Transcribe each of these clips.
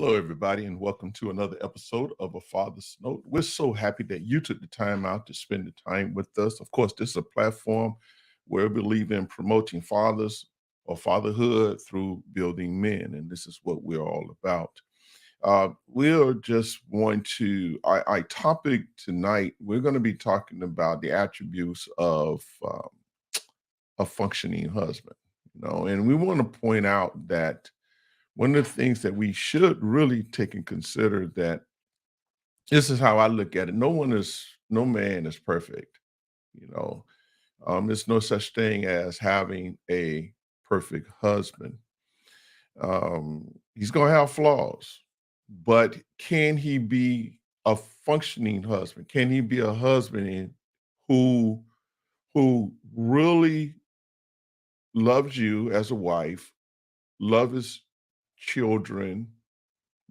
Hello, everybody, and welcome to another episode of A Father's Note. We're so happy that you took the time out to spend the time with us. Of course, this is a platform where we believe in promoting fathers or fatherhood through building men, and this is what we're all about. We're just going to, our topic tonight, we're going to be talking about the attributes of a functioning husband, and we want to point out that one of the things that we should really take and consider that this is how I look at it. No man is perfect. You know, there's no such thing as having a perfect husband. He's going to have flaws, but can he be a functioning husband? Can he be a husband who who really loves you as a wife, love his children,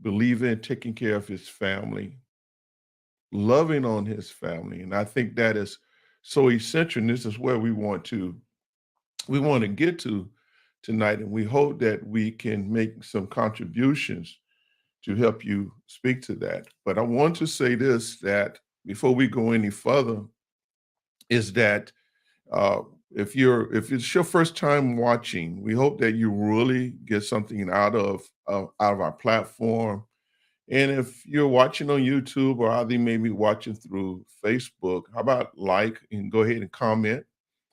believe in taking care of his family, loving on his family. And I think that is so essential. And this is where we want to get to tonight. And we hope that we can make some contributions to help you speak to that. But I want to say this that before we go any further, is that uh, if it's your first time watching, we hope that you really get something out of our platform. And if you're watching on YouTube or either you may be watching through Facebook, how about like and go ahead and comment?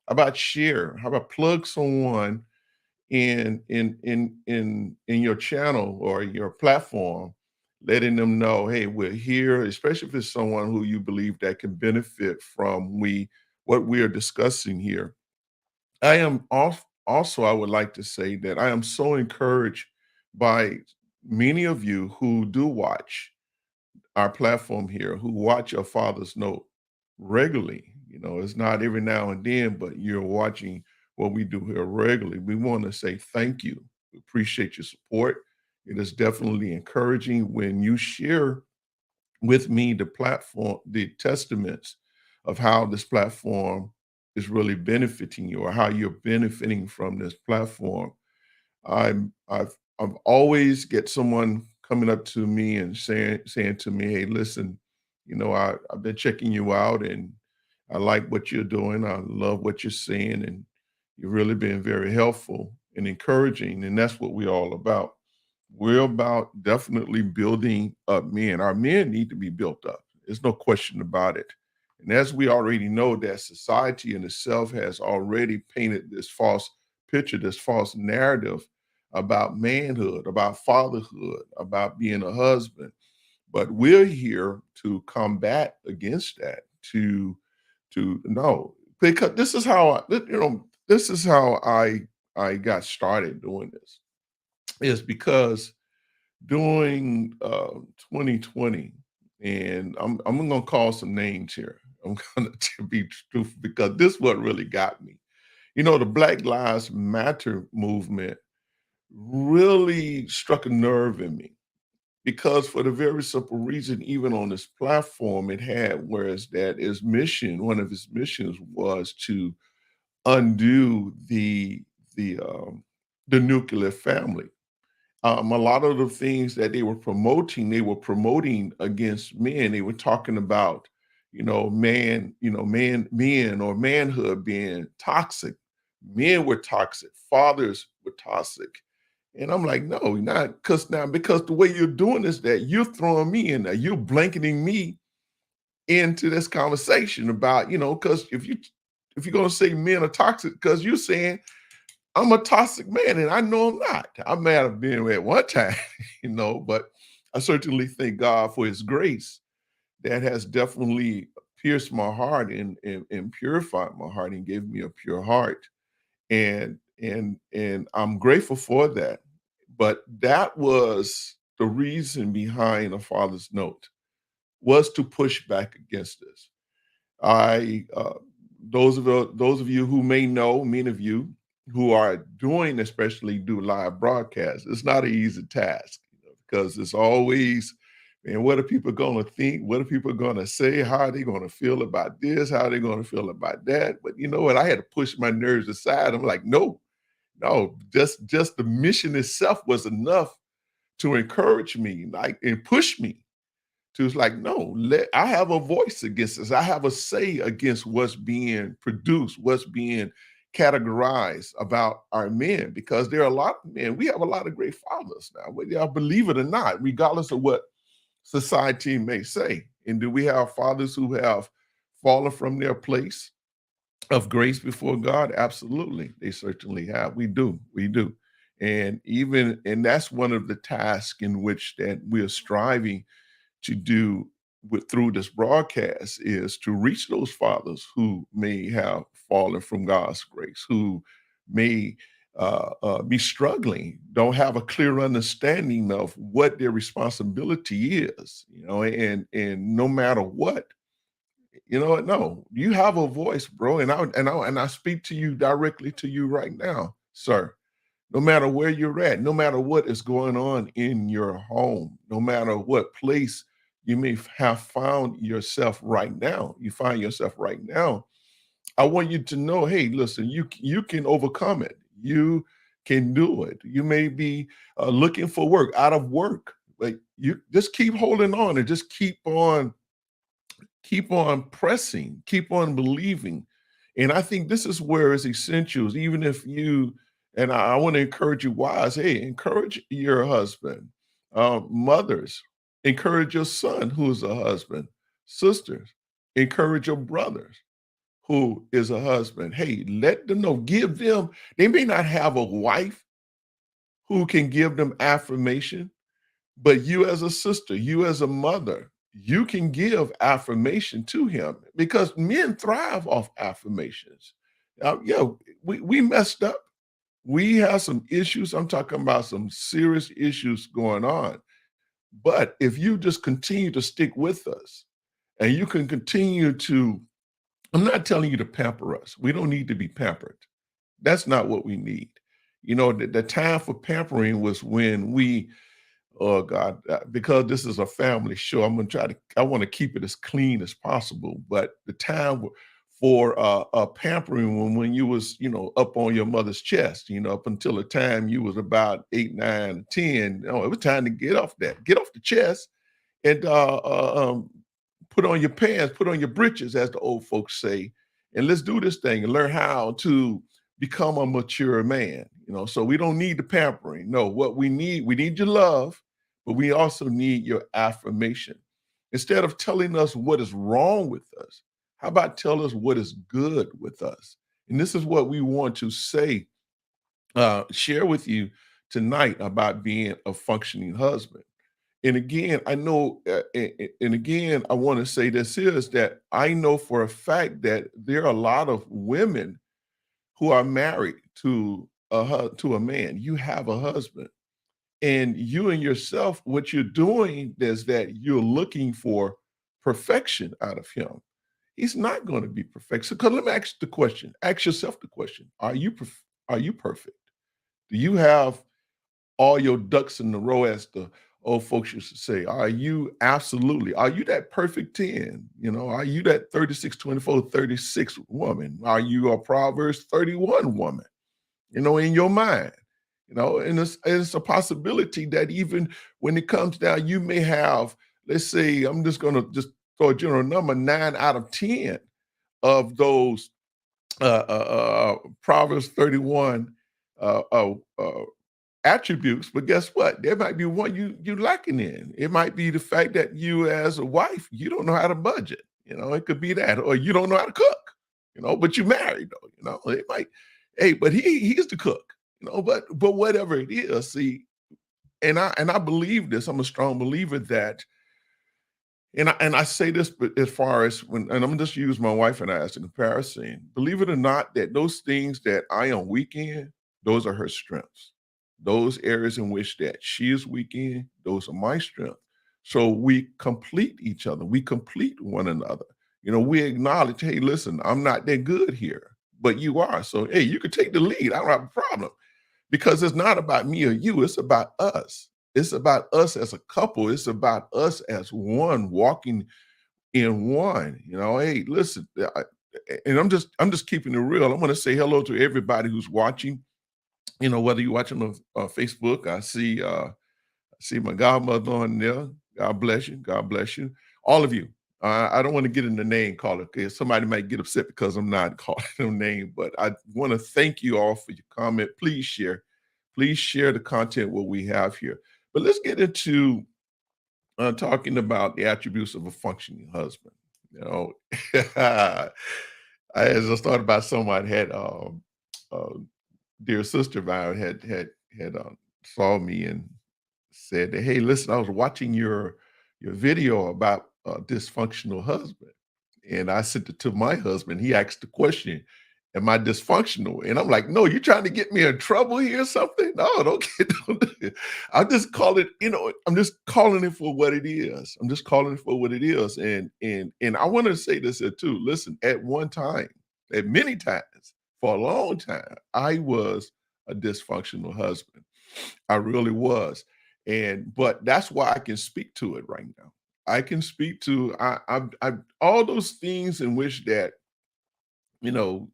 How about share? How about plug someone in your channel or your platform, letting them know, hey, we're here, especially if it's someone who you believe that can benefit from we what we are discussing here. I am off also, I would like to say that I am so encouraged by many of you who do watch our platform here who watch your father's note regularly. It's not every now and then, but you're watching what we do here regularly. We want to say thank you. We appreciate your support. It is definitely encouraging when you share with me the platform, the testaments of how this platform is really benefiting you or how you're benefiting from this platform. I've always get someone coming up to me and saying to me, "Hey, listen, I've been checking you out, and I like what you're doing. I love what you're saying, and you've really been very helpful and encouraging." And that's what we're all about. We're about definitely building up men. Our men need to be built up. There's no question about it. And as we already know, that society in itself has already painted this false picture, this false narrative about manhood, about fatherhood, about being a husband. But we're here to combat against that, to no, because this is how I got started doing this. Is because during 2020, and I'm gonna call some names here. I'm gonna to be truthful because this what really got me. The Black Lives Matter movement really struck a nerve in me because for the very simple reason, even on this platform, it had whereas that its mission, one of its missions was to undo the nuclear family. A lot of the things that they were promoting against men. They were talking about, men or manhood being toxic. Men were toxic. Fathers were toxic. And I'm like, no, not because the way you're doing is that you're throwing me in there. You're blanketing me into this conversation about, because if you're gonna say men are toxic, because you're saying I'm a toxic man, and I know I'm not. I may have been at one time, but I certainly thank God for His grace that has definitely pierced my heart and purified my heart and gave me a pure heart, and I'm grateful for that. But that was the reason behind a father's note was to push back against this. I those of you who may know, many of you who are doing, especially do live broadcasts, it's not an easy task, because it's always, man, what are people going to think? What are people going to say? How are they going to feel about this? How are they going to feel about that? But you know what? I had to push my nerves aside. I'm like, no, no, just the mission itself was enough to encourage me, like, and push me to, it's like, no, I have a voice against this. I have a say against what's being produced, what's being categorized about our men, because there are a lot of men. We have a lot of great fathers now, whether y'all believe it or not, regardless of what society may say. And do we have fathers who have fallen from their place of grace before God? Absolutely. They certainly have. We do. We do. And that's one of the tasks in which that we are striving to do through this broadcast, is to reach those fathers who may have fallen from God's grace, who may be struggling, don't have a clear understanding of what their responsibility is, and no matter what, no, you have a voice, bro, and I speak to you directly to you right now, sir. No matter where you're at, no matter what is going on in your home, no matter what place you may have found yourself right now, I want you to know, hey, listen, you can overcome it. You can do it. You may be looking for work, out of work, like, you just keep holding on and just keep on pressing, keep on believing. And I think this is where it's essential, even if you, and I want to encourage you, wives, hey, encourage your husband. Mothers, encourage your son who is a husband. Sisters, encourage your brothers who is a husband. Hey, let them know, give them, they may not have a wife who can give them affirmation, but you as a sister, you as a mother, you can give affirmation to him, because men thrive off affirmations. Yeah, we messed up. We have some issues. I'm talking about some serious issues going on. But if you just continue to stick with us, and you can continue to, I'm not telling you to pamper us. We don't need to be pampered. That's not what we need. The time for pampering was when we, oh God, because this is a family show, I want to keep it as clean as possible. But the time for pampering, when you was, up on your mother's chest, up until the time you was about 8, 9, 10, it was time to get off the chest, and put on your pants, put on your britches, as the old folks say, and let's do this thing and learn how to become a mature man. So we don't need the pampering. No, what we need your love, but we also need your affirmation. Instead of telling us what is wrong with us, how about tell us what is good with us? And this is what we want to say, share with you tonight about being a functioning husband. And again, I know, and again, I want to say this is that I know for a fact that there are a lot of women who are married to a man. You have a husband, and you and yourself, what you're doing is that you're looking for perfection out of him. He's not going to be perfect. So, 'cause let me ask the question. Ask yourself the question: Are you perfect? Do you have all your ducks in the row, as the old folks used to say? Are you that perfect 10? Are you that 36, 24, 36 woman? Are you a Proverbs 31 woman? In your mind. And it's a possibility that even when it comes down, you may have, let's say, I'm just gonna just throw a general number, 9 out of 10 of those Proverbs 31 uh, uh, uh, attributes. But guess what? There might be one you lacking in. It might be the fact that you, as a wife, you don't know how to budget. It could be that, or you don't know how to cook. But you married though. It might. Hey, but he's the cook. But whatever it is, see, and I believe this. I'm a strong believer that, and I say this, but as far as when, and I'm gonna just use my wife and I as a comparison. Believe it or not, that those things that I am weak in, those are her strengths. Those areas in which that she is weak in, those are my strength. So we complete each other. We complete one another. We acknowledge, hey, listen, I'm not that good here, but you are. So hey, you can take the lead. I don't have a problem, because it's not about me or you. It's about us. It's about us as a couple. It's about us as one, walking in one. Hey, listen, and I'm just keeping it real. I want to say hello to everybody who's watching. Whether you're watching on Facebook, I See my godmother on there. God bless you. God bless you. All of you. I don't want to get in the name caller because somebody might get upset because I'm not calling them name, but I want to thank you all for your comment. Please share. Please share the content what we have here. But let's get into talking about the attributes of a functioning husband. You know, as I thought about someone had uh, dear sister of ours had saw me and said that, "Hey, listen, I was watching your video about a dysfunctional husband," and I sent it to my husband. He asked the question, "Am I dysfunctional?" And I'm like, "No, you trying to get me in trouble here or something? No, don't get. Don't do it. I just call it. I'm just calling it for what it is. I'm just calling it for what it is." And I want to say this here too. Listen, at one time, at many times, for a long time, I was a dysfunctional husband. I really was. But that's why I can speak to it right now. I can speak to I all those things in which that, you know,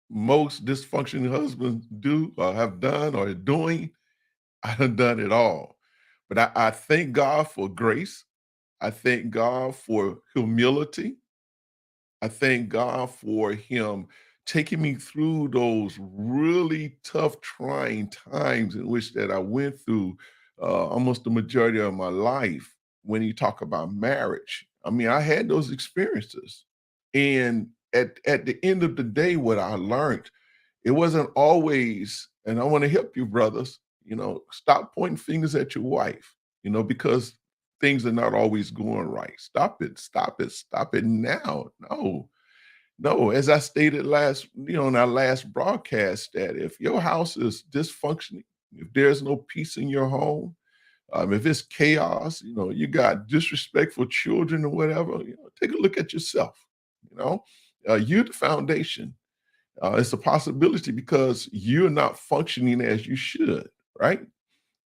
most dysfunctional husbands do or have done or are doing, I have done it all. But I thank God for grace. I thank God for humility. I thank God for him taking me through those really tough, trying times in which that I went through almost the majority of my life when you talk about marriage. I mean, I had those experiences. And at the end of the day, what I learned, it wasn't always, and I want to help you, brothers, stop pointing fingers at your wife, because things are not always going right. Stop it. Stop it. Stop it now. No. No, as I stated in our last broadcast, that if your house is dysfunctioning, if there's no peace in your home, if it's chaos, you got disrespectful children or whatever, take a look at yourself. You know, you're the foundation. It's a possibility because you're not functioning as you should, right?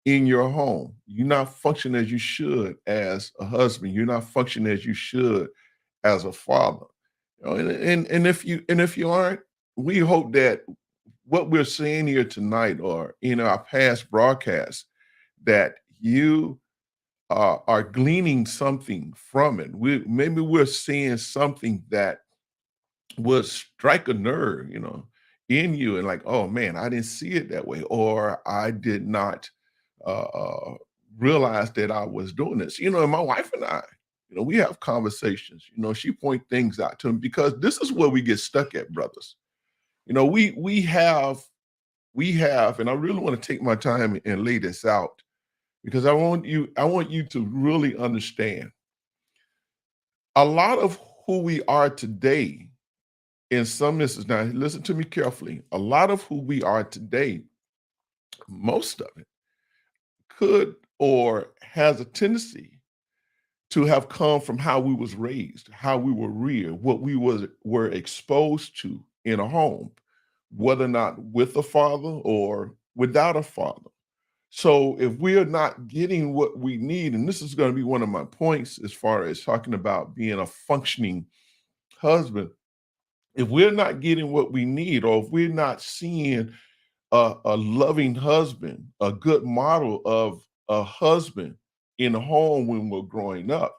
In your home. You're not functioning as you should as a husband. You're not functioning as you should as a father. And if you aren't, we hope that what we're seeing here tonight or in our past broadcasts, that you are gleaning something from it. Maybe we're seeing something that would strike a nerve, in you, and like, oh man, I didn't see it that way, or I did not uh, uh, realize that I was doing this. And my wife and I, we have conversations. She point things out to me because this is where we get stuck at, brothers. We have, and I really want to take my time and lay this out because I want you to really understand a lot of who we are today. In some instances, now listen to me carefully. A lot of who we are today, most of it, could or has a tendency to have come from how we was raised, how we were reared, what we were exposed to in a home, whether or not with a father or without a father. So if we're not getting what we need, and this is going to be one of my points as far as talking about being a functioning husband, if we're not getting what we need, or if we're not seeing a loving husband, a good model of a husband in a home when we're growing up,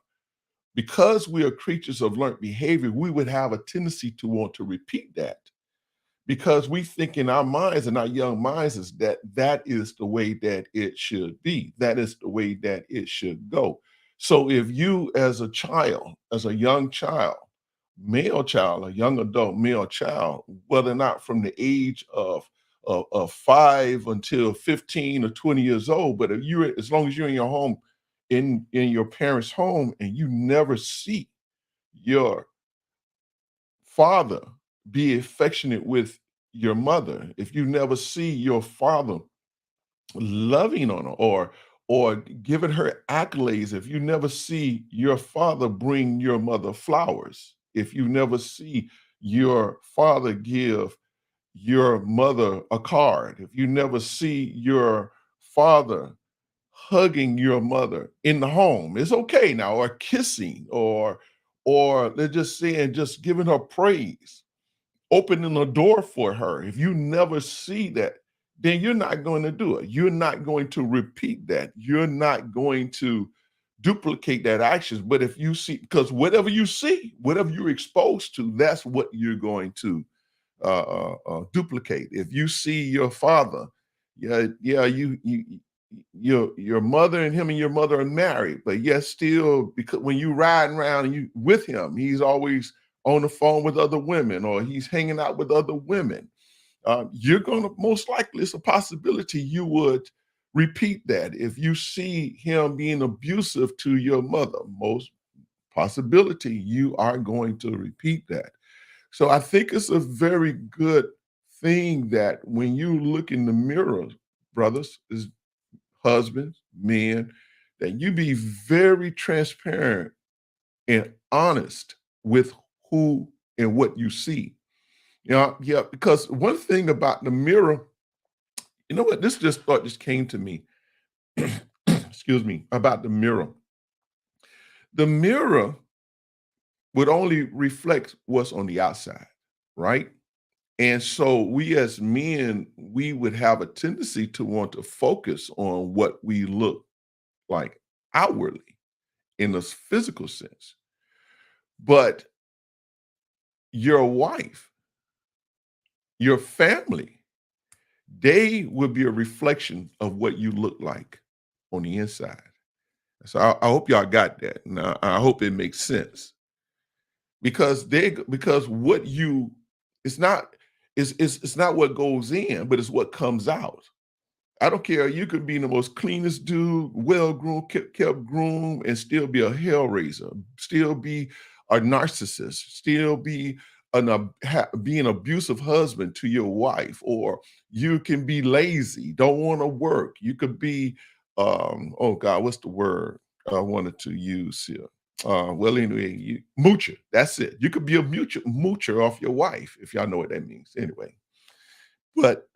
because we are creatures of learned behavior, we would have a tendency to want to repeat that because we think in our minds and our young minds is that that is the way that it should be. That is the way that it should go. So if you as a child, as a young child, male child, a young adult male child, whether or not from the age of 5 until 15 or 20 years old, but if you as long as you're in your home, in your parents' home, and you never see your father be affectionate with your mother, if you never see your father loving on her or giving her accolades, if you never see your father bring your mother flowers, if you never see your father give your mother a card, if you never see your father hugging your mother in the home, it's okay now, or kissing, or they're just saying, just giving her praise, opening the door for her. If you never see that, then you're not going to do it. You're not going to repeat that. You're not going to duplicate that actions. But if you see, because whatever you see, whatever you're exposed to, that's what you're going to duplicate. If you see your father, yeah, your mother and him and your mother are married, but yet still, because when you riding around and you with him, he's always on the phone with other women, or he's hanging out with other women. You're going to, most likely, it's a possibility you would repeat that. If you see him being abusive to your mother, most possibility you are going to repeat that. So I think it's a very good thing that when you look in the mirror, brothers, is husbands, men, that you be very transparent and honest with who and what you see. Yeah, because one thing about the mirror, you know what? This just thought just came to me. Excuse me, about the mirror. The mirror would only reflect what's on the outside, right? And so we as men, we would have a tendency to want to focus on what we look like outwardly in a physical sense. But your wife, your family, they will be a reflection of what you look like on the inside. So I hope y'all got that. And I hope it makes sense because because what you it's not it's not what goes in, but it's what comes out. I don't care. You could be the most cleanest dude, well groomed, kept groomed, and still be a hellraiser, still be a narcissist, still be be an abusive husband to your wife, or you can be lazy, don't want to work. You could be, oh God, what's the word I wanted to use here? Well, anyway, moocher. That's it. You could be a moocher off your wife, if y'all know what that means. Anyway, but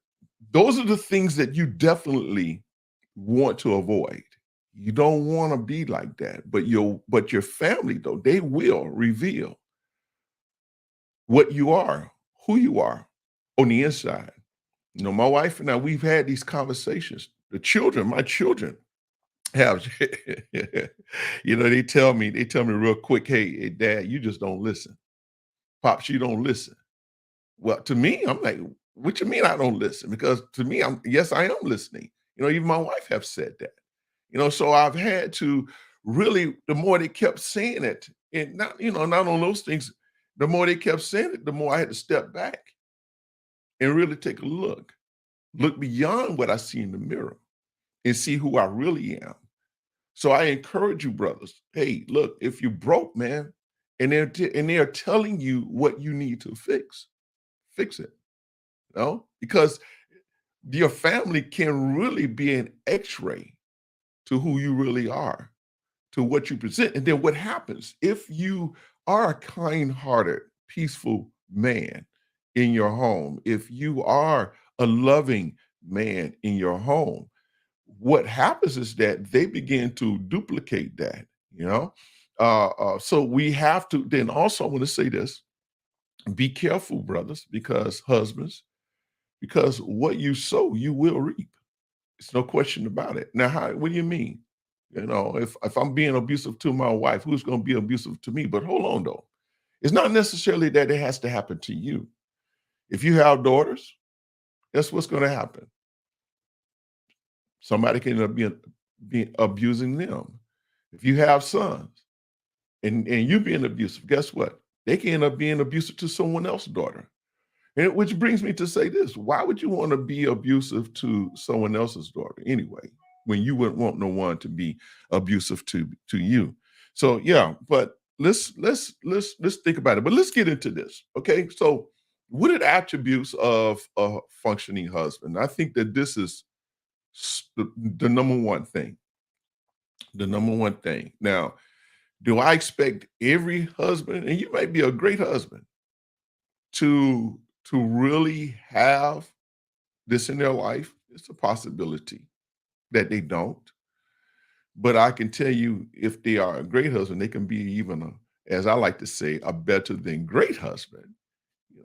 those are the things that you definitely want to avoid. You don't want to be like that. But your family, though, they will reveal what you are, who you are on the inside. You know, my wife and I, we've had these conversations. The children, my children have, they tell me real quick, hey, dad, you just don't listen. Pops, you don't listen. Well, to me, I'm like, what you mean I don't listen? Because to me, yes, I am listening. Even my wife have said that. So I've had to really, the more they kept saying it, and not on those things, the more they kept saying it, the more I had to step back and really take a look beyond what I see in the mirror and see who I really am. So I encourage you, brothers. Hey, look, if you broke, man, and they're telling you what you need to fix it. Because your family can really be an X-ray to who you really are, to what you present. And then what happens if you are a kind-hearted, peaceful man in your home, if you are a loving man in your home, what happens is that they begin to duplicate that, you know? So we have to, then also I want to say this, be careful, brothers, because husbands, because what you sow, you will reap. It's no question about it. Now, what do you mean? If I'm being abusive to my wife, who's going to be abusive to me? But hold on, though. It's not necessarily that it has to happen to you. If you have daughters, that's what's going to happen. Somebody can end up being abusing them. If you have sons and you being abusive, guess what? They can end up being abusive to someone else's daughter. And which brings me to say this: why would you want to be abusive to someone else's daughter anyway, when you wouldn't want no one to be abusive to you? So yeah, but let's think about it. But let's get into this. Okay. So what are the attributes of a functioning husband? I think that this is the number one thing. The number one thing. Now, do I expect every husband, and you might be a great husband, to really have this in their life? It's a possibility that they don't. But I can tell you, if they are a great husband, they can be even, as I like to say, a better than great husband,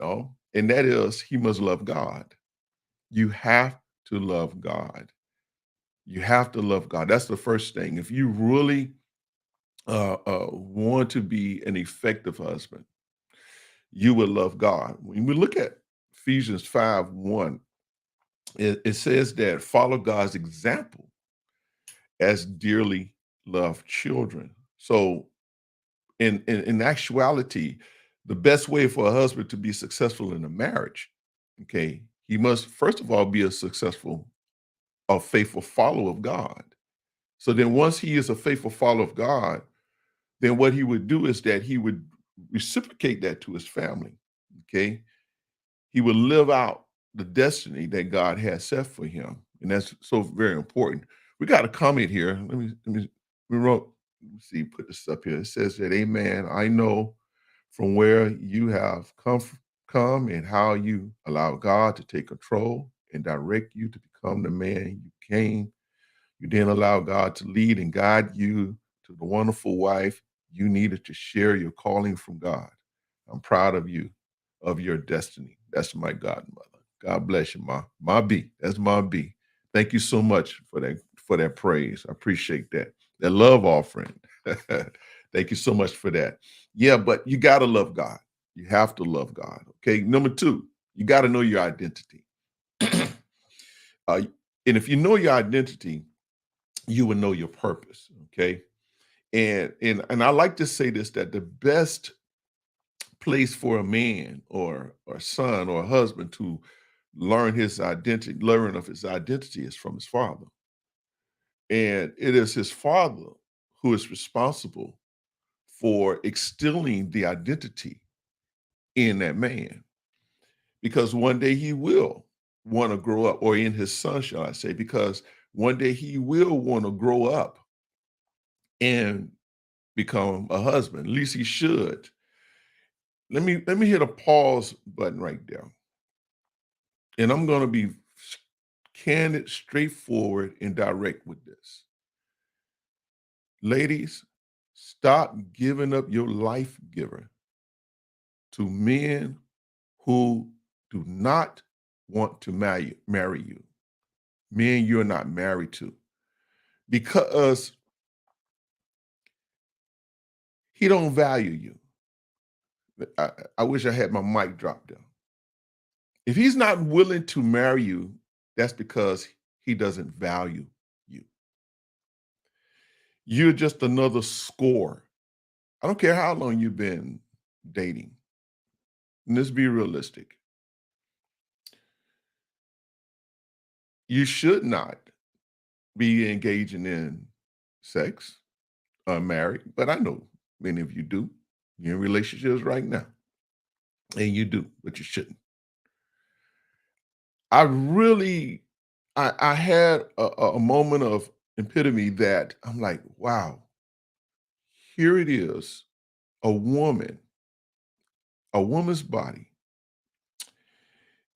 and that is he must love God. You have to love God. You have to love God. That's the first thing. If you really want to be an effective husband, you will love God. When we look at Ephesians 5:1, it says that follow God's example as dearly loved children. So, in actuality, the best way for a husband to be successful in a marriage, okay, he must first of all be a faithful follower of God. So then, once he is a faithful follower of God, then what he would do is that he would reciprocate that to his family. Okay, he would live out the destiny that God has set for him, and that's so very important. We got a comment here. We wrote. Let me see. Put this up here. It says that, "Amen. I know from where you have come and how you allow God to take control and direct you to become the man you came. You didn't allow God to lead and guide you to the wonderful wife you needed to share your calling from God. I'm proud of you, of your destiny." That's my godmother. God bless you, Ma B. That's Ma B. Thank you so much for that praise. I appreciate that. That love offering. Thank you so much for that. Yeah, but you got to love God. You have to love God. Okay. Number two, you got to know your identity. And if you know your identity, you will know your purpose. Okay. And I like to say this, that the best place for a man or son or husband to learn of his identity is from his father. And it is his father who is responsible for instilling the identity in that man. Because one day he will want to grow up, or in his son, shall I say, because one day he will want to grow up and become a husband. At least he should. Let me hit a pause button right there. And I'm going to be candid, straightforward, and direct with this. Ladies, stop giving up your life giver to men who do not want to marry you. Men you're not married to. Because he don't value you. I wish I had my mic dropped down. If he's not willing to marry you, that's because he doesn't value you. You're just another score. I don't care how long you've been dating. And let's be realistic. You should not be engaging in sex unmarried, but I know many of you do. You're in relationships right now, and you do, but you shouldn't. I really, I had a moment of epitome that I'm like, wow, here it is, a woman, a woman's body,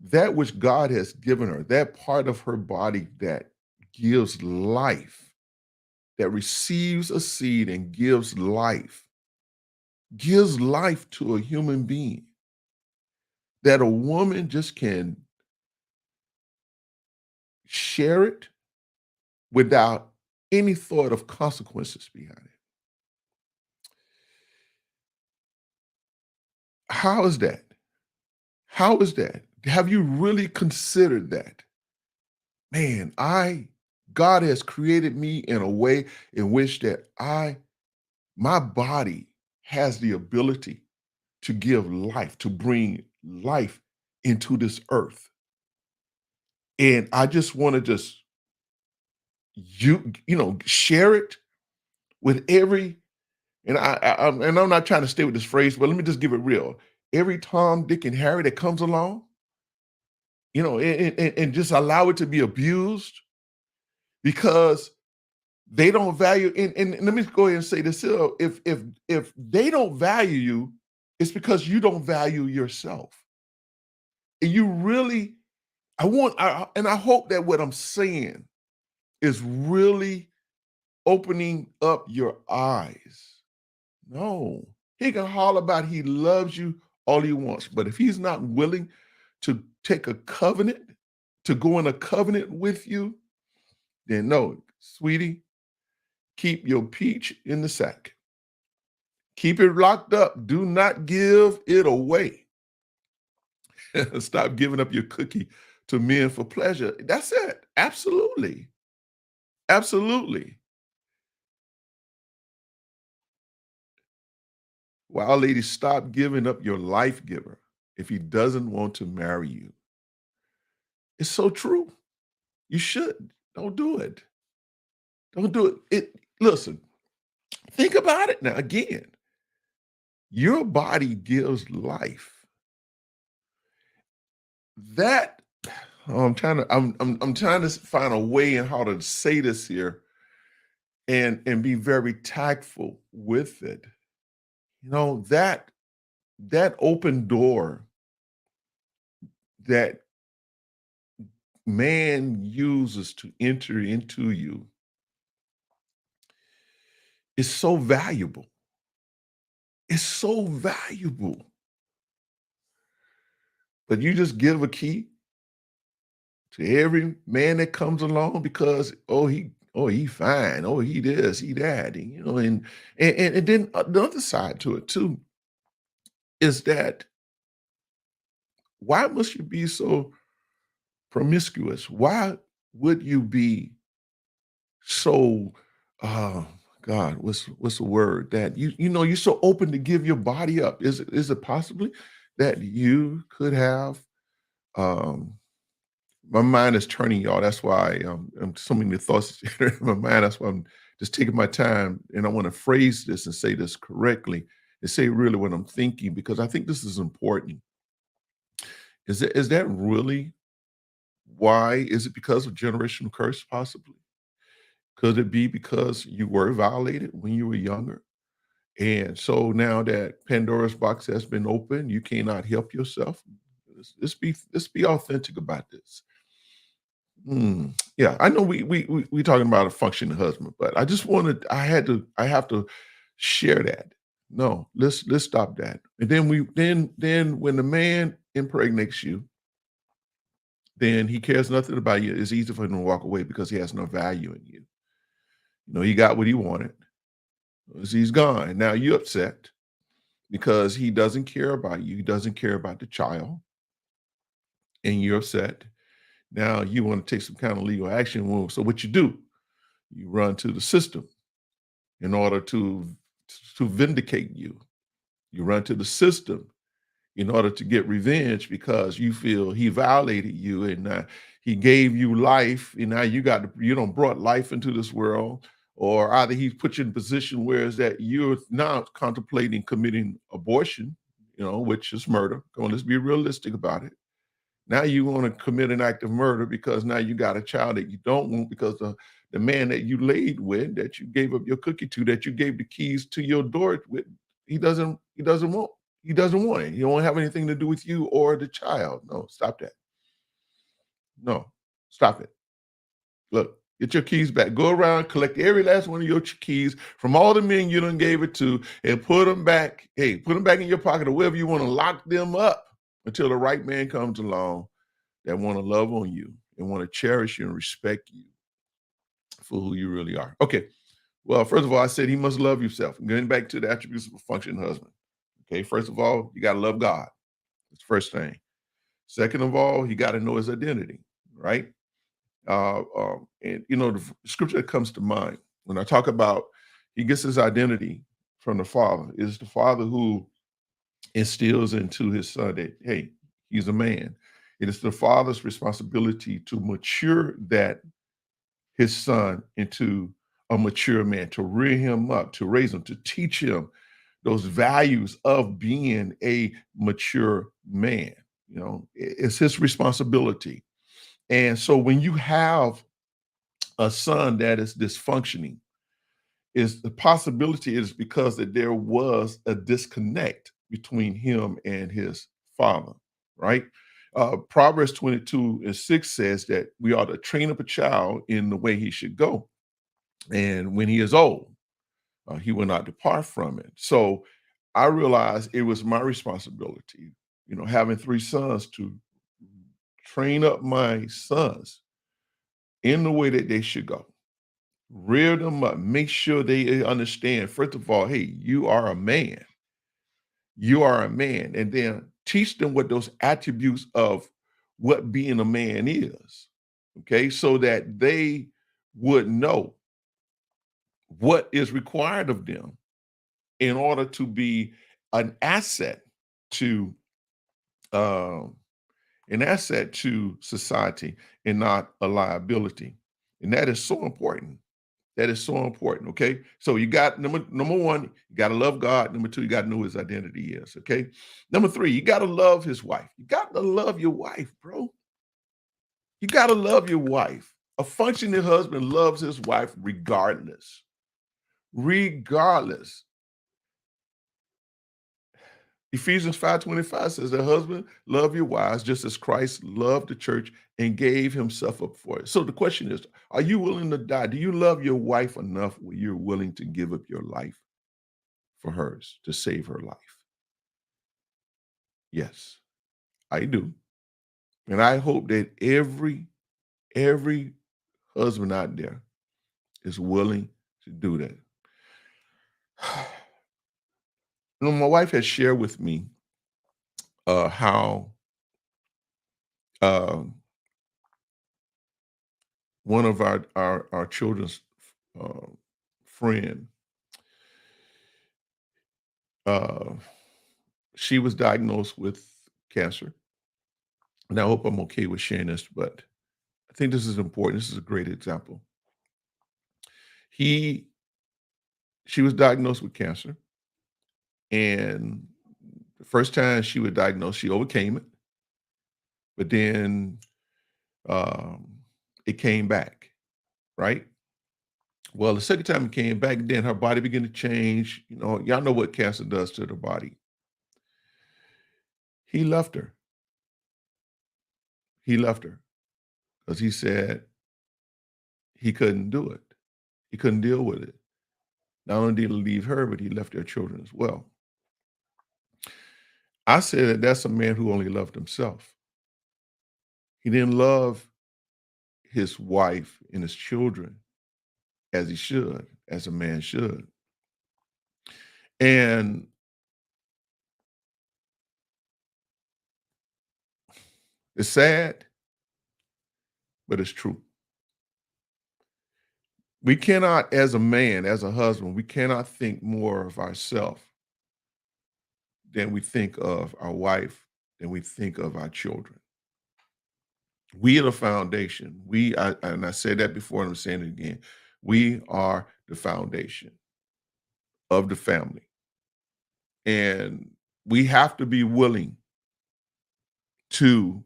that which God has given her, that part of her body that gives life, that receives a seed and gives life to a human being, that a woman just can share it without any thought of consequences behind it. How is that? How is that? Have you really considered that? Man, God has created me in a way in which that my body has the ability to give life, to bring life into this earth. And I just want to share it with every, and I'm not trying to stay with this phrase, but let me just give it real. Every Tom, Dick, and Harry that comes along, and just allow it to be abused because they don't value. And let me go ahead and say this: if they don't value you, it's because you don't value yourself. And you really, and I hope that what I'm saying is really opening up your eyes. No, he can holler about he loves you all he wants, but if he's not willing to take a covenant to go in a covenant with you, then no, sweetie, keep your peach in the sack. Keep it locked up. Do not give it away. Stop giving up your cookie to men for pleasure. That's it. Absolutely. Absolutely. Wow, ladies, stop giving up your life giver if he doesn't want to marry you. It's so true. You should. Don't do it. Don't do it. Listen, think about it now. Again, your body gives life. That I'm trying to find a way in how to say this here and be very tactful with it. You know, that open door that man uses to enter into you is so valuable. It's so valuable. But you just give a key to every man that comes along because he fine, oh he this, he that, and, you know, and then the other side to it too is that why must you be so promiscuous? Why would you be so uh God, what's the word that you know you're so open to give your body up? Is it possibly that you could have um my mind is turning, y'all. That's why I'm so many thoughts in my mind. That's why I'm just taking my time and I want to phrase this and say this correctly and say really what I'm thinking because I think this is important. Is that really why? Is it because of generational curse, possibly? Could it be because you were violated when you were younger? And so now that Pandora's box has been opened, you cannot help yourself. Let's be authentic about this. Yeah, I know we talking about a functioning husband, but I just wanted I have to share that. No, let's stop that. And then when the man impregnates you, then he cares nothing about you. It's easy for him to walk away because he has no value in you. You know, he got what he wanted. He's gone. Now you upset because he doesn't care about you. He doesn't care about the child, and you're upset. Now you want to take some kind of legal action. Well, so what you do? You run to the system in order to vindicate you. You run to the system in order to get revenge because you feel he violated you and he gave you life, and now you don't brought life into this world, or either he put you in a position where is that you're now contemplating committing abortion, you know, which is murder. Come on, let's be realistic about it. Now you want to commit an act of murder because now you got a child that you don't want because the man that you laid with, that you gave up your cookie to, that you gave the keys to your door with, he doesn't want it. He don't have anything to do with you or the child. No, stop that. No, stop it. Look, get your keys back. Go around, collect every last one of your keys from all the men you done gave it to, and put them back. Hey, put them back in your pocket or wherever you want to lock them up until the right man comes along that want to love on you and want to cherish you and respect you for who you really are. Okay. Well, first of all, I said he must love yourself. Getting back to the attributes of a functioning husband. Okay. First of all, you got to love God. That's the first thing. Second of all, he got to know his identity, right? And you know, the scripture that comes to mind when I talk about he gets his identity from the Father is the Father who instills into his son that hey, he's a man. It is the Father's responsibility to mature that his son into a mature man, to rear him up, to raise him, to teach him those values of being a mature man. You know, it's his responsibility. And so when you have a son that is dysfunctioning, is the possibility is because that there was a disconnect between him and his father, right? Proverbs 22:6 says that we ought to train up a child in the way he should go. And when he is old, he will not depart from it. So I realized it was my responsibility, you know, having three sons to train up my sons in the way that they should go. Rear them up. Make sure they understand, first of all, hey, you are a man. You are a man. And then teach them what those attributes of what being a man is. Okay. So that they would know what is required of them in order to be an asset to um, society and not a liability. And that is so important. That is so important. Okay. So you got number one, you got to love God. Number two, you got to know his identity is. Okay. Number three, you got to love his wife. You got to love your wife, bro. You got to love your wife. A functioning husband loves his wife regardless. Regardless. Ephesians 5:25 says that husband, love your wives just as Christ loved the church and gave himself up for it. So the question is, are you willing to die? Do you love your wife enough where you're willing to give up your life for hers to save her life? Yes, I do. And I hope that every husband out there is willing to do that. My wife has shared with me how um, one of our children's uh, friend, uh, she was diagnosed with cancer. And I hope I'm okay with sharing this, but I think this is important. This is a great example. He She was diagnosed with cancer, and the first time she was diagnosed, she overcame it, but then um, it came back, right? Well, the second time it came back, then her body began to change. Y'all know what cancer does to the body. He left her. He left her because he said he couldn't do it. He couldn't deal with it. Not only did he leave her, but he left their children as well. I said that that's a man who only loved himself. He didn't love his wife and his children as he should, as a man should. And it's sad, but it's true. We cannot, as a man, as a husband, we cannot think more of ourselves than we think of our wife, than we think of our children. We are the foundation. And I said that before, and I'm saying it again. We are the foundation of the family. And we have to be willing to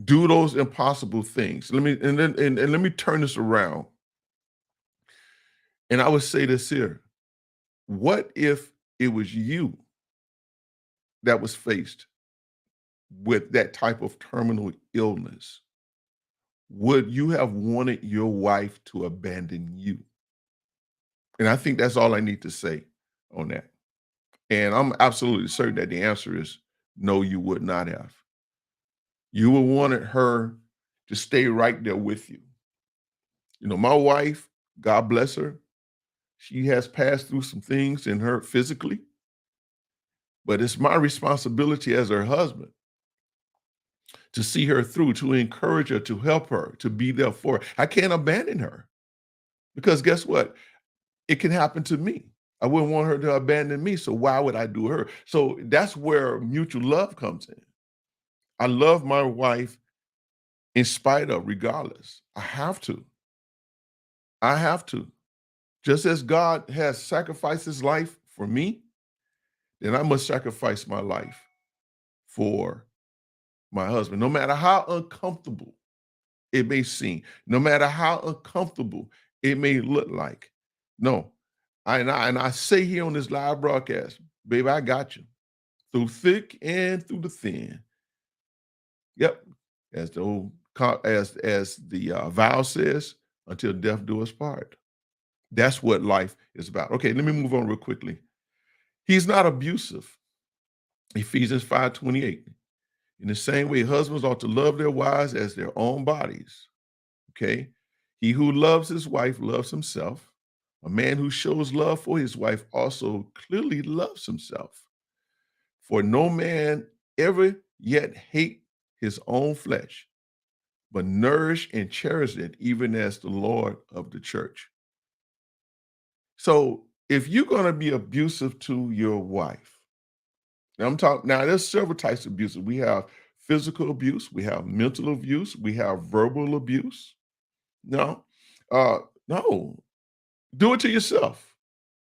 do those impossible things. Let me turn this around. And I would say this here. What if it was you that was faced with that type of terminal illness? Would you have wanted your wife to abandon you? And I think that's all I need to say on that. And I'm absolutely certain that the answer is no, you would not have. You would wanted her to stay right there with you. My wife, God bless her, she has passed through some things in her physically, but it's my responsibility as her husband to see her through, to encourage her, to help her, to be there for her. I can't abandon her because guess what? It can happen to me. I wouldn't want her to abandon me. So why would I do her? So that's where mutual love comes in. I love my wife in spite of, regardless. I have to. I have to. Just as God has sacrificed his life for me, then I must sacrifice my life for my husband, no matter how uncomfortable it may seem, no matter how uncomfortable it may look like. No, I say here on this live broadcast, baby, I got you through thick and through the thin. Yep, as the old as the vow says, until death do us part. That's what life is about. Okay, let me move on real quickly. He's not abusive. Ephesians 5:28. In the same way, husbands ought to love their wives as their own bodies. Okay. He who loves his wife loves himself. A man who shows love for his wife also clearly loves himself. For no man ever yet hate his own flesh, but nourish and cherish it, even as the Lord of the church. So if you're going to be abusive to your wife, now I'm talking now, there's several types of abuse. We have physical abuse, we have mental abuse, we have verbal abuse. No, uh, no, do it to yourself.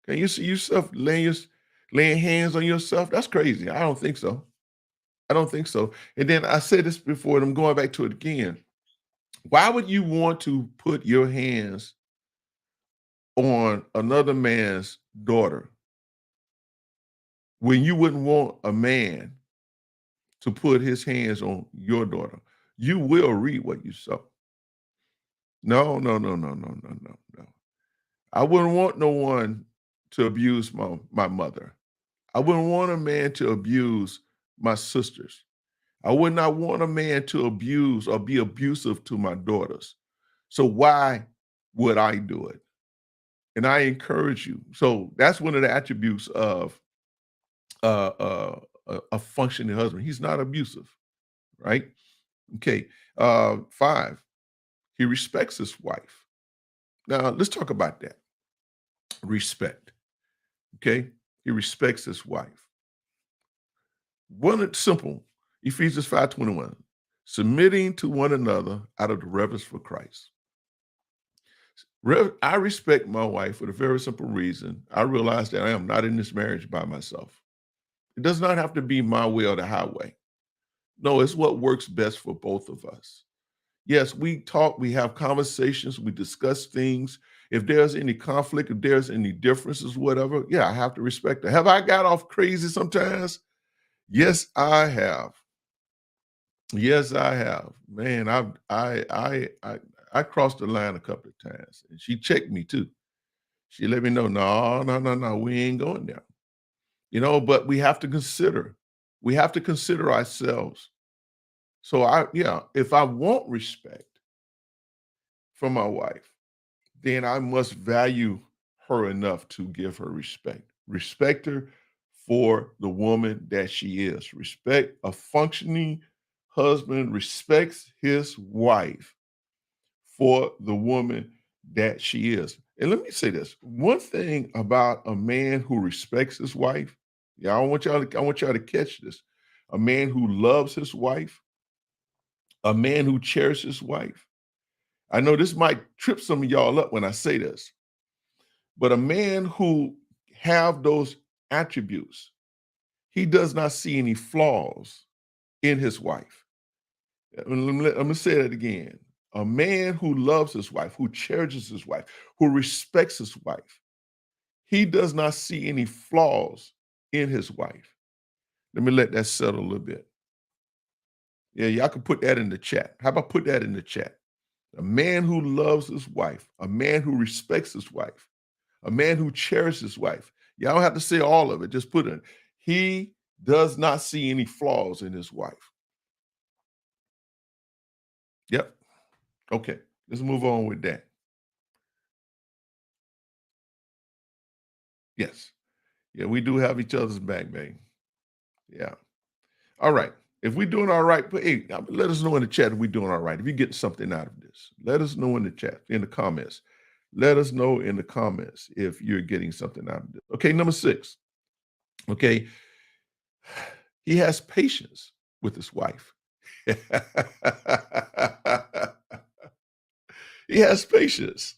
Can you see yourself laying hands on yourself? That's crazy. I don't think so. I don't think so. And then I said this before, and I'm going back to it again. Why would you want to put your hands on another man's daughter when you wouldn't want a man to put his hands on your daughter? You will reap what you sow. No, no, no, no, no, no, no, no. I wouldn't want no one to abuse my mother. I wouldn't want a man to abuse my sisters. I would not want a man to abuse or be abusive to my daughters. So why would I do it? And I encourage you. So that's one of the attributes of a functioning husband. He's not abusive, right? Okay. 5, he respects his wife. Now let's talk about that. Respect. Okay. He respects his wife. One it's simple. Ephesians 5:21. Submitting to one another out of the reverence for Christ. I respect my wife for the very simple reason I realize that I am not in this marriage by myself. It does not have to be my way or the highway. No, it's what works best for both of us. Yes, we talk, we have conversations, we discuss things. If there's any conflict, if there's any differences, whatever, yeah, I have to respect that. Have I got off crazy sometimes? Yes, I have. Yes, I have. Man, I crossed the line a couple of times, and she checked me too. She let me know, no, no, no, no, we ain't going there. But we have to consider ourselves. So yeah, if I want respect from my wife, then I must value her enough to give her respect. Respect her for the woman that she is. Respect a functioning husband respects his wife for the woman that she is. And let me say this. One thing about a man who respects his wife, yeah, I want y'all to catch this. A man who loves his wife, a man who cherishes his wife. I know this might trip some of y'all up when I say this, but a man who have those attributes, he does not see any flaws in his wife. I'm gonna say that again. A man who loves his wife, who cherishes his wife, who respects his wife, he does not see any flaws in his wife. Let me let that settle a little bit. Yeah, y'all can put that in the chat. How about put that in the chat? A man who loves his wife, a man who respects his wife, a man who cherishes his wife. Y'all don't have to say all of it. Just put it. He does not see any flaws in his wife. Yep. Okay. Let's move on with that. Yes. Yeah, we do have each other's back, babe. Yeah. All right. If we're doing all right, but hey, let us know in the chat if we're doing all right. If you're getting something out of this, let us know in the chat, in the comments. Let us know in the comments if you're getting something out of this. Okay, number 6. Okay. He has patience with his wife. He has patience.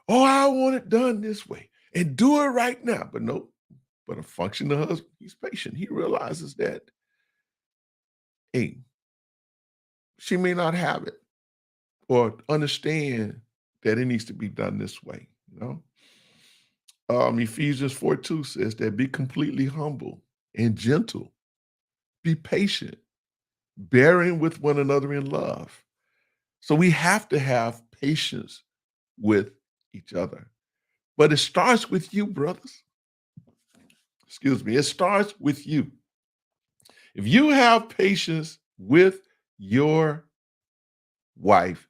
Oh, I want it done this way and do it right now. But no, but a functional husband, he's patient. He realizes that, hey, she may not have it or understand that it needs to be done this way. Ephesians 4:2 says that be completely humble and gentle, be patient, bearing with one another in love. So we have to have patience with each other. But it starts with you, brothers. Excuse me. It starts with you. If you have patience with your wife,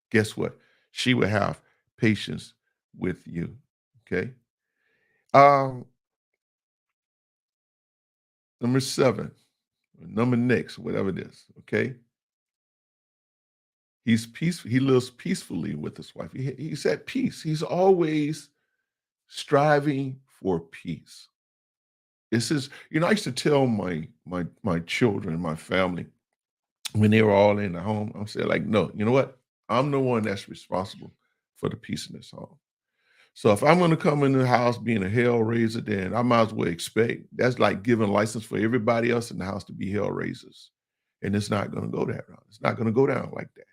guess what? She will have patience with you. Okay. Um, number 7, number next, whatever it is. Okay. He's peaceful. He lives peacefully with his wife. He's at peace. He's always striving for peace. This is, I used to tell my children, my family, when they were all in the home, I'm saying, like, no, you know what? I'm the one that's responsible for the peace in this home. So if I'm going to come in the house being a hell raiser, then I might as well expect that's like giving license for everybody else in the house to be hell raisers. And it's not going to go that route. It's not going to go down like that.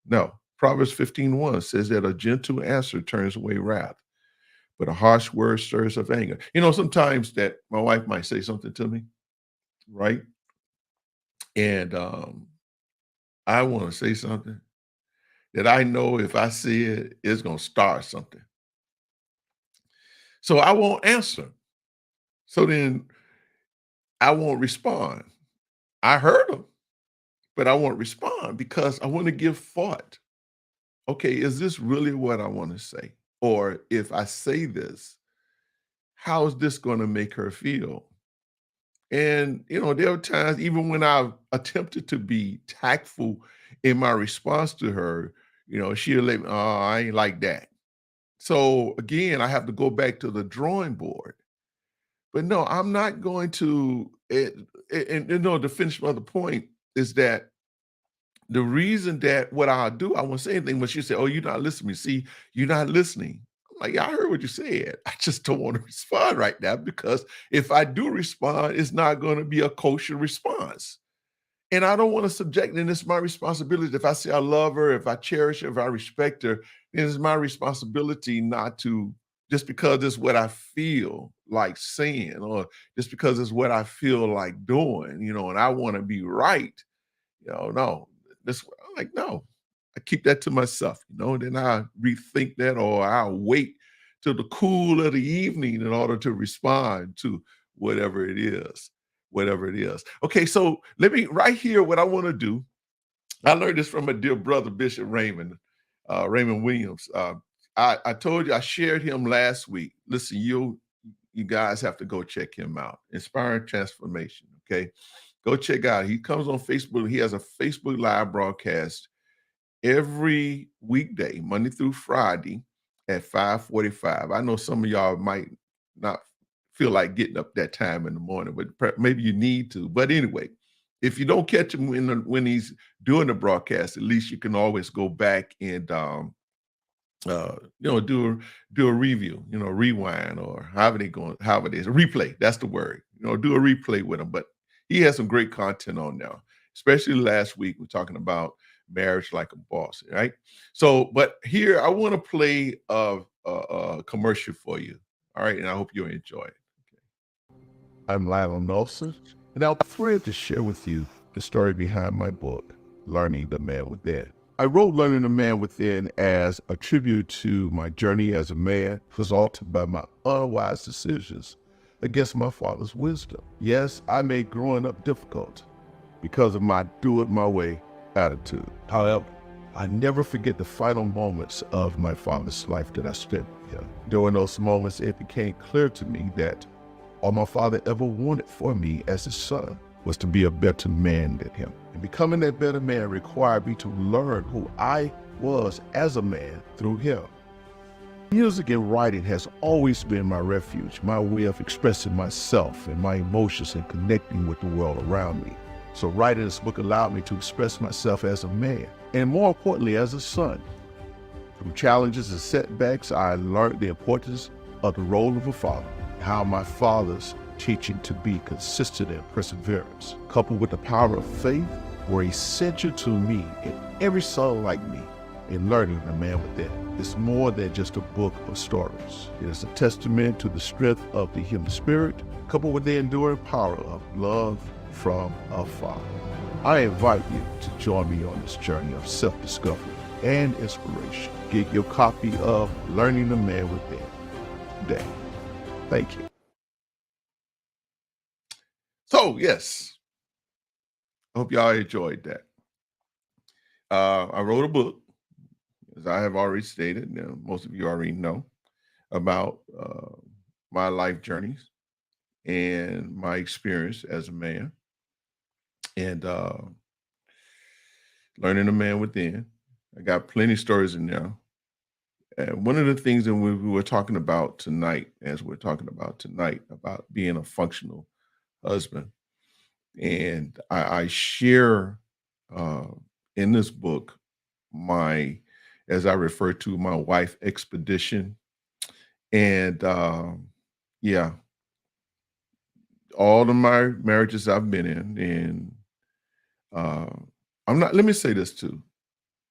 No. Proverbs 15:1 says that a gentle answer turns away wrath, but a harsh word stirs up anger. Sometimes that my wife might say something to me, right? And I want to say something that I know if I see it, it's going to start something. So I won't answer. So then I won't respond. I heard him, but I won't respond because I want to give thought. Okay, is this really what I want to say? Or if I say this, how is this going to make her feel? And, there are times, even when I've attempted to be tactful in my response to her, she'll let me, oh, I ain't like that. So again, I have to go back to the drawing board. But no, I'm not going to, to finish my other point is that the reason that what I'll do, I won't say anything, but she said, oh, you're not listening. See, you're not listening. I'm like, yeah, I heard what you said. I just don't want to respond right now because if I do respond, it's not going to be a kosher response. And I don't want to subject, and it's my responsibility. If I say I love her, if I cherish her, if I respect her, then it's my responsibility not to, just because it's what I feel like saying, or just because it's what I feel like doing, and I want to be right, no. This, I'm like, no, I keep that to myself, then I rethink that, or I'll wait till the cool of the evening in order to respond to whatever it is whatever it is. Okay, so let me right here. What I want to do, I learned this from my dear brother Bishop Raymond Williams. I told you I shared him last week. Listen, you guys have to go check him out. Inspiring Transformation. Okay, go check out. He comes on Facebook. He has a Facebook live broadcast every weekday, Monday through Friday at 5:45. I know some of y'all might not feel like getting up that time in the morning, but maybe you need to. But anyway, if you don't catch him when he's doing the broadcast, at least you can always go back and do a review, rewind, or however it is, a replay. That's the word. Do a replay with him. But he has some great content on now, especially last week. We're talking about marriage like a boss, right? So, but here I want to play a commercial for you. All right, and I hope you enjoy it. I'm Lionel Nelson, and I'm thrilled to share with you the story behind my book, Learning the Man Within. I wrote Learning the Man Within as a tribute to my journey as a man, resulted by my unwise decisions against my father's wisdom. Yes, I made growing up difficult because of my do-it-my-way attitude. However, I never forget the final moments of my father's life that I spent with him. During those moments, it became clear to me that all my father ever wanted for me as his son was to be a better man than him. And becoming that better man required me to learn who I was as a man through him. Music and writing has always been my refuge, my way of expressing myself and my emotions and connecting with the world around me. So writing this book allowed me to express myself as a man, and more importantly, as a son. Through challenges and setbacks, I learned the importance of the role of a father, how my father's teaching to be consistent and perseverance, coupled with the power of faith, were essential to me and every son like me in learning the man within. It's more than just a book of stories. It is a testament to the strength of the human spirit, coupled with the enduring power of love from a father. I invite you to join me on this journey of self-discovery and inspiration. Get your copy of Learning the Man Within today. Thank you. So, yes. Hope y'all enjoyed that. I wrote a book, as I have already stated. Now, most of you already know about my life journeys and my experience as a man, and learning a man within. I got plenty of stories in there. And one of the things that we were talking about tonight, as we're talking about tonight, about being a functional husband, and I share uh, in this book my, as I refer to, my wife expedition, and yeah, all of my marriages I've been in, and uh, I'm not. Let me say this too.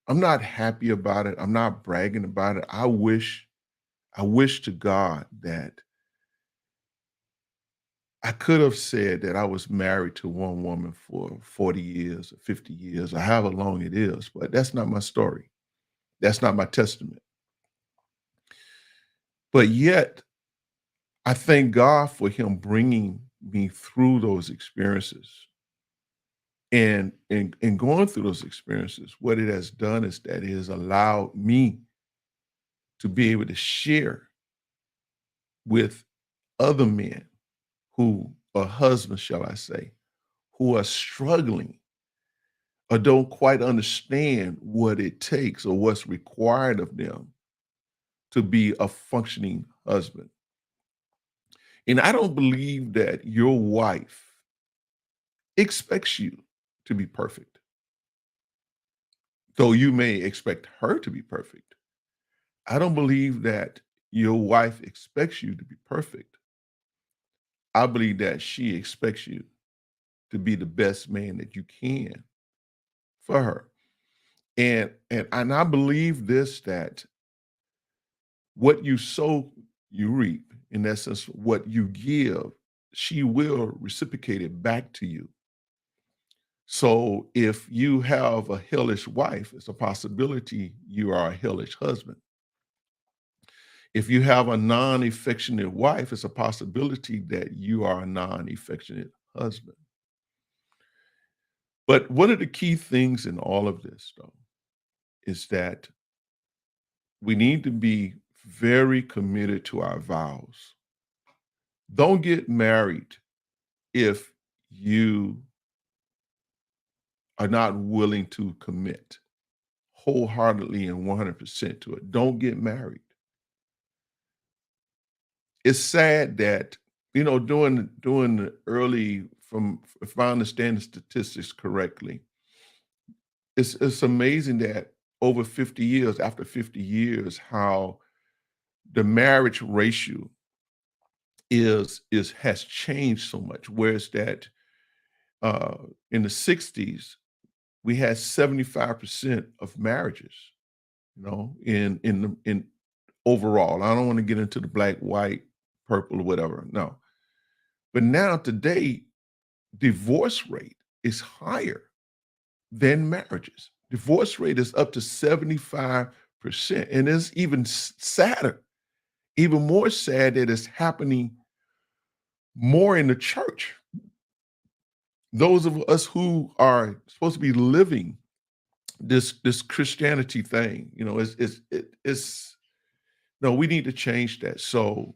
I'm not happy about it. I'm not bragging about it. I wish to God that I could have said that I was married to one woman for 40 years or 50 years or however long it is, but that's not my story. That's not my testament. But yet, I thank God for him bringing me through those experiences. And in going through those experiences, what it has done is that it has allowed me to be able to share with other men who are husbands, shall I say, who are struggling or don't quite understand what it takes or what's required of them to be a functioning husband. And I don't believe that your wife expects you to be perfect, though you may expect her to be perfect. I don't believe that your wife expects you to be perfect. I believe that she expects you to be the best man that you can for her. And I believe this, that what you sow, you reap. In essence, what you give, she will reciprocate it back to you. So if you have a hellish wife, it's a possibility you are a hellish husband. If you have a non-affectionate wife, it's a possibility that you are a non-affectionate husband. But one of the key things in all of this, though, is that we need to be very committed to our vows. Don't get married if you are not willing to commit wholeheartedly and 100% to it. Don't get married. It's sad that, during the early, from, if I understand the statistics correctly, it's amazing that over 50 years, after 50 years, how the marriage ratio is has changed so much. Whereas that uh in the 60s, we had 75% of marriages, in overall. I don't want to get into the black, white, purple, or whatever. No. But now today, divorce rate is higher than marriages. Divorce rate is up to 75%. And it's even sadder, even more sad that it's happening more in the church. Those of us who are supposed to be living this Christianity thing, it's no, we need to change that. So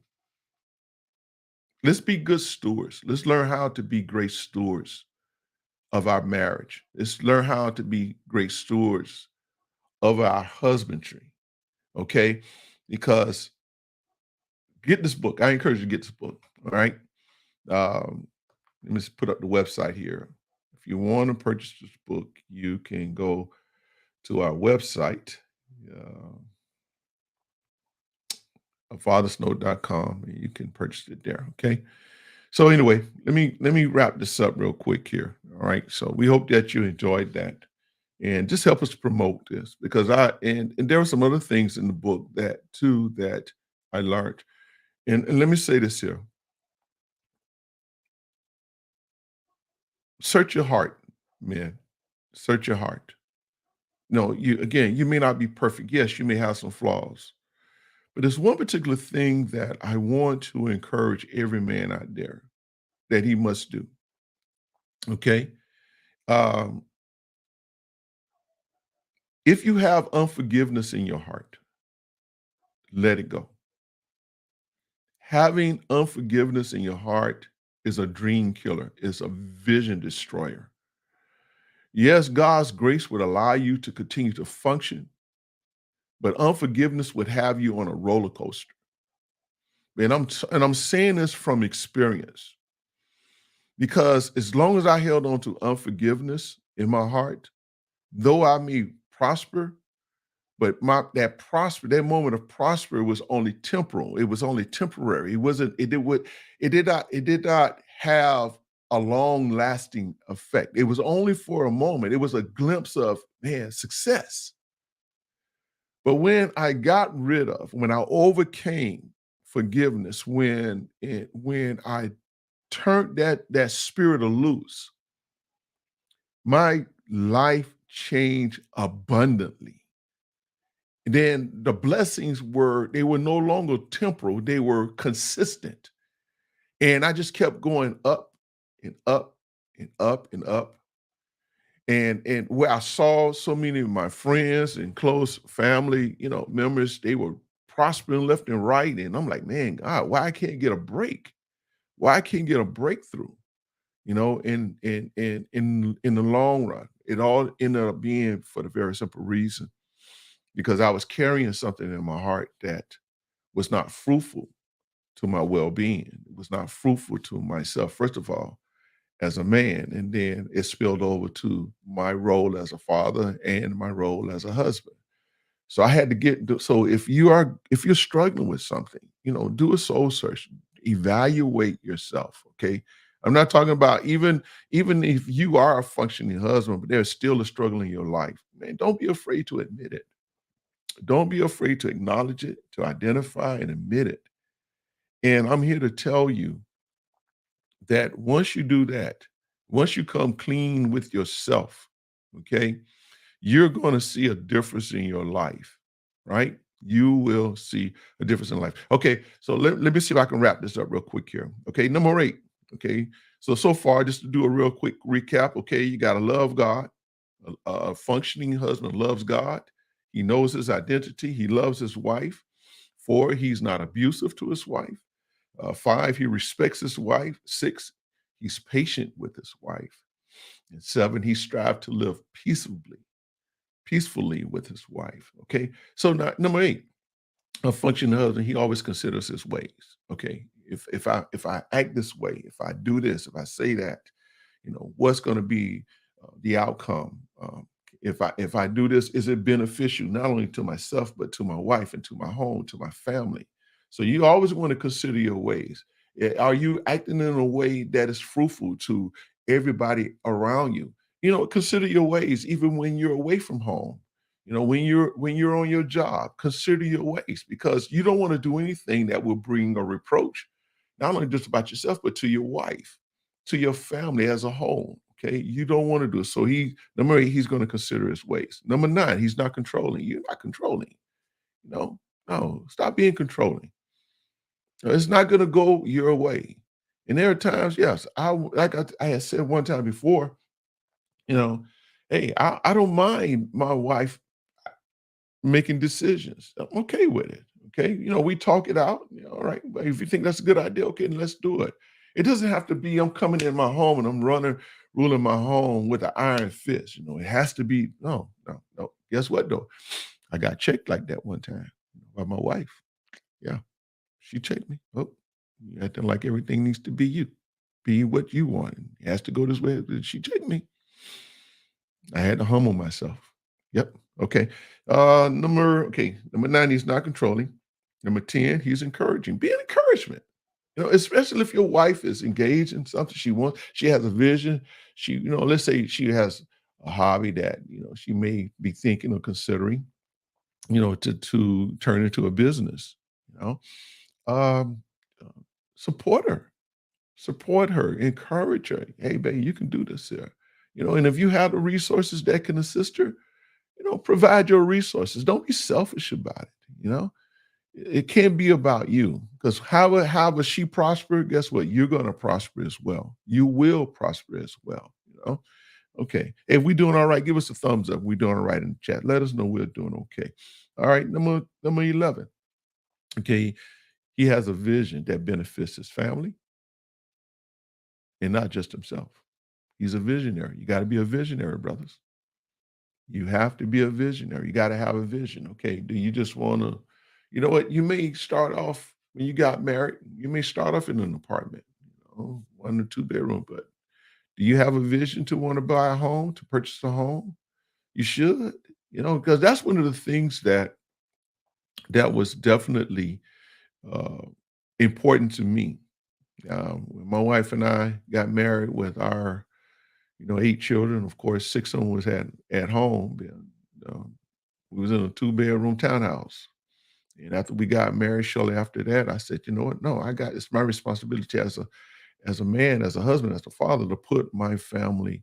let's be good stewards. Let's learn how to be great stewards of our marriage. Let's learn how to be great stewards of our husbandry. Okay. Because get this book. I encourage you to get this book. All right. Let me just put up the website here. If you want to purchase this book, you can go to our website, uh, fathersnote.com, and you can purchase it there. Okay. So anyway, let me wrap this up real quick here. All right. So we hope that you enjoyed that, and just help us to promote this, because and there were some other things in the book that too that I learned. And let me say this here: search your heart, man. Search your heart. No, you may not be perfect. Yes, you may have some flaws, but there's one particular thing that I want to encourage every man out there that he must do. Okay. Um, if you have unforgiveness in your heart, let it go. Having unforgiveness in your heart is a dream killer, is a vision destroyer. Yes, God's grace would allow you to continue to function, but unforgiveness would have you on a roller coaster. And I'm saying this from experience because as long as I held on to unforgiveness in my heart, though I may prosper, but that moment of prosper was only temporal. It was only temporary. It wasn't. It did not have a long lasting effect. It was only for a moment. It was a glimpse of man success. But when I overcame forgiveness, when I turned that spirit loose, my life changed abundantly. Then the blessings they were no longer temporal, they were consistent. And I just kept going up and up and up and up. And where I saw so many of my friends and close family, members, they were prospering left and right. And I'm like, man, God, why I can't get a break? Why I can't get a breakthrough? In the long run, it all ended up being for the very simple reason because I was carrying something in my heart that was not fruitful to my well-being. It was not fruitful to myself, first of all, as a man, and then it spilled over to my role as a father and my role as a husband. So I had to so if you're struggling with something, do a soul search, evaluate yourself, okay? I'm not talking about even if you are a functioning husband, but there's still a struggle in your life. Man, don't be afraid to admit it. Don't be afraid to acknowledge it, to identify and admit it. And I'm here to tell you that once you do that, once you come clean with yourself, okay, you're going to see a difference in your life, right? You will see a difference in life. Okay, so let me see if I can wrap this up real quick here. Okay, number 8. Okay, so far, just to do a real quick recap. Okay, you got to love God. A functioning husband loves God. He knows his identity. He loves his wife. 4, he's not abusive to his wife. 5, he respects his wife. 6, he's patient with his wife. And 7, he strives to live peacefully with his wife. Okay. So now, number 8, a functioning husband, he always considers his ways. Okay. If I act this way, if I do this, if I say that, what's going to be the outcome? If I do this, is it beneficial not only to myself but to my wife and to my home, to my family? So you always want to consider your ways. Are you acting in a way that is fruitful to everybody around you? Consider your ways even when you're away from home. When you're on your job, consider your ways because you don't want to do anything that will bring a reproach, not only just about yourself, but to your wife, to your family as a whole. Okay. You don't want to do it. So number 8, he's going to consider his ways. Number 9, he's not controlling. You're not controlling. No, stop being controlling. It's not going to go your way. And there are times, yes, I had said one time before, you know, hey, I don't mind my wife making decisions. I'm okay with it. Okay. We talk it out. All right. But if you think that's a good idea, okay, then let's do it. It doesn't have to be I'm coming in my home and I'm ruling my home with an iron fist. It has to be no, no, no. Guess what though? I got checked like that one time by my wife. Yeah. She checked me. Oh, you acting like everything needs to be you. Be what you want. It has to go this way. She checked me. I had to humble myself. Yep. Okay. Number 9, he's not controlling. Number 10, he's encouraging. Be an encouragement. Especially if your wife is engaged in something she has a vision. Let's say she has a hobby that, she may be thinking or considering, to turn into a business, you know. Um, uh, support her, encourage her. Hey, babe, you can do this here. And if you have the resources that can assist her, provide your resources. Don't be selfish about it. It can't be about you because however she prosper, guess what? You're going to prosper as well. You will prosper as well. Okay. If we're doing all right, give us a thumbs up. We're doing all right in the chat. Let us know we're doing okay. All right. Number 11. Okay. He has a vision that benefits his family and not just himself. He's a visionary. You got to be a visionary, brothers. You have to be a visionary. You got to have a vision. Okay. Do you just want to, you know what? You may start off when you got married, you may start off in an apartment, 1 or 2 bedroom, but do you have a vision to want to buy a home, to purchase a home? You should, because that's one of the things that was definitely uh, important to me. When my wife and I got married with our 8 children. Of course, 6 of them was at home. We was in a 2-bedroom townhouse. And after we got married, shortly after that, I said, you know what? No, it's my responsibility as a man, as a husband, as a father, to put my family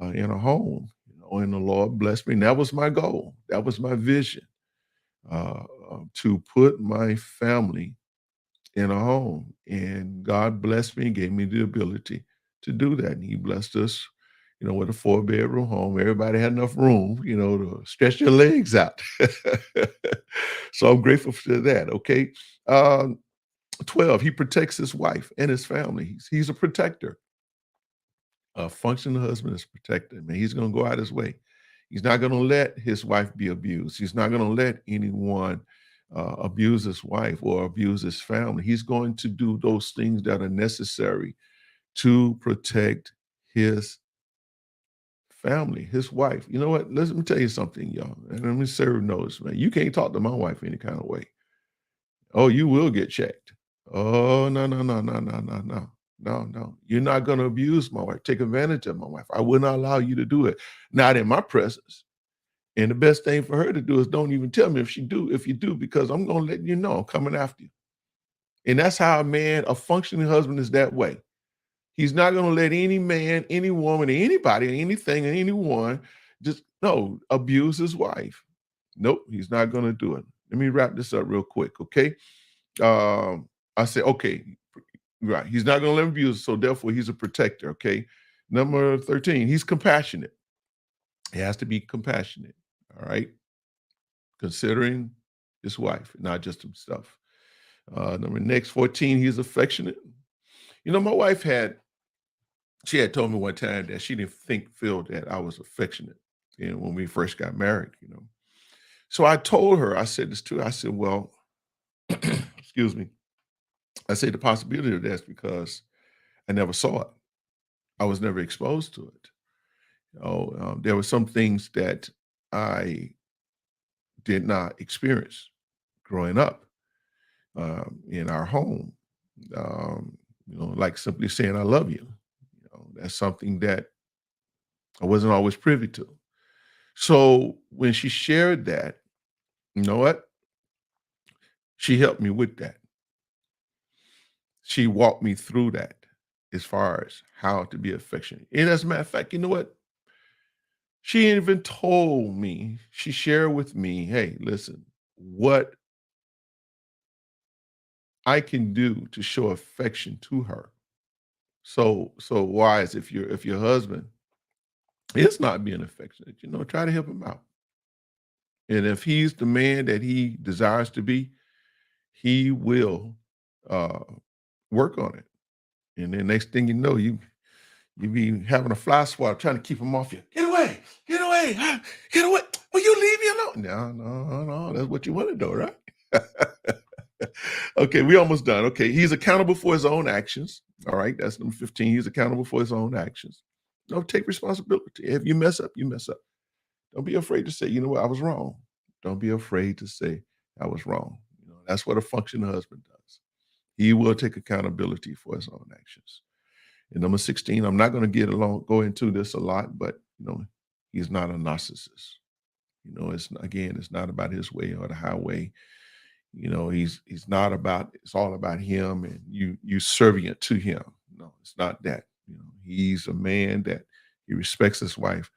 in a home. And the Lord blessed me. And that was my goal. That was my vision, to put my family in a home. And God blessed me and gave me the ability to do that. And He blessed us, with a 4-bedroom home. Everybody had enough room, to stretch their legs out. So I'm grateful for that. Okay. Um, 12, he protects his wife and his family. He's a protector. A functional husband is protected. Man, he's going to go out his way. He's not going to let his wife be abused. He's not going to let anyone abuse his wife or abuse his family. He's going to do those things that are necessary to protect his family, his wife. You know what? Let me tell you something, y'all. And let me serve notice, man. You can't talk to my wife any kind of way. Oh, you will get checked. Oh, no, no, no, no, no, no, no. No, no. You're not going to abuse my wife, take advantage of my wife. I will not allow you to do it. Not in my presence. And the best thing for her to do is don't even tell me if you do, because I'm going to let you know I'm coming after you. And that's how a functioning husband is that way. He's not going to let any man, any woman, anybody, anything, and anyone abuse his wife. Nope, he's not going to do it. Let me wrap this up real quick, okay? I said, okay, right. He's not going to let him abuse, so therefore he's a protector, okay? Number 13, he's compassionate. He has to be compassionate, all right? Considering his wife, not just himself. Next 14, he's affectionate. My wife had told me one time that she didn't feel that I was affectionate, when we first got married. So I told her, I said this to her. I said, well, excuse me. I say the possibility of that's because I never saw it. I was never exposed to it. There were some things that I did not experience growing up in our home. Like simply saying I love you. That's something that I wasn't always privy to. So when she shared that, you know what? She helped me with that. She walked me through that as far as how to be affectionate. And as a matter of fact, you know what? She even told me, she shared with me, hey, listen, what I can do to show affection to her. So wise if your husband is not being affectionate, try to help him out. And if he's the man that he desires to be, he will uh work on it. And then next thing you know, you be having a fly swat trying to keep him off you. Get away, get away. Will you leave me alone? No, no, no. That's what you want to do, right? Okay, we almost done. Okay, he's accountable for his own actions. All right, that's number 15. He's accountable for his own actions. No, take responsibility. If you mess up, you mess up. Don't be afraid to say, you know what, I was wrong. Don't be afraid to say I was wrong. That's what a functioning husband does. He will take accountability for his own actions. And number 16, I'm not going to go into this a lot, but he's not a narcissist. It's not about his way or the highway. He's not about, it's all about him and you servient to him. No, it's not that. He's a man that he respects his wife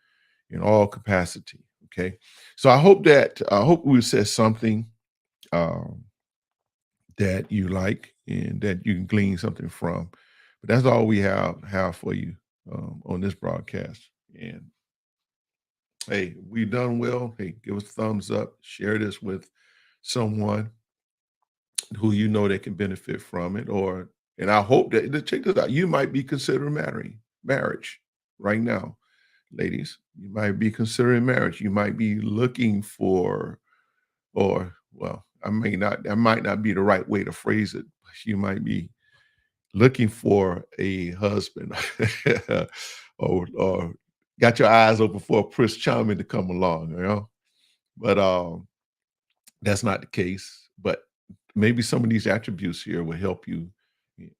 in all capacity. Okay. So I hope we said something that you like and that you can glean something from. But that's all we have for you on this broadcast. And hey, we done well. Hey, give us a thumbs up. Share this with someone who you know that can benefit from it. Or and I hope check this out. You might be considering marriage right now, ladies. You might be considering marriage. You might be looking for, or well, that might not be the right way to phrase it. But you might be looking for a husband or got your eyes open for a Prince Charming to come along, you know. But that's not the case. But maybe some of these attributes here will help you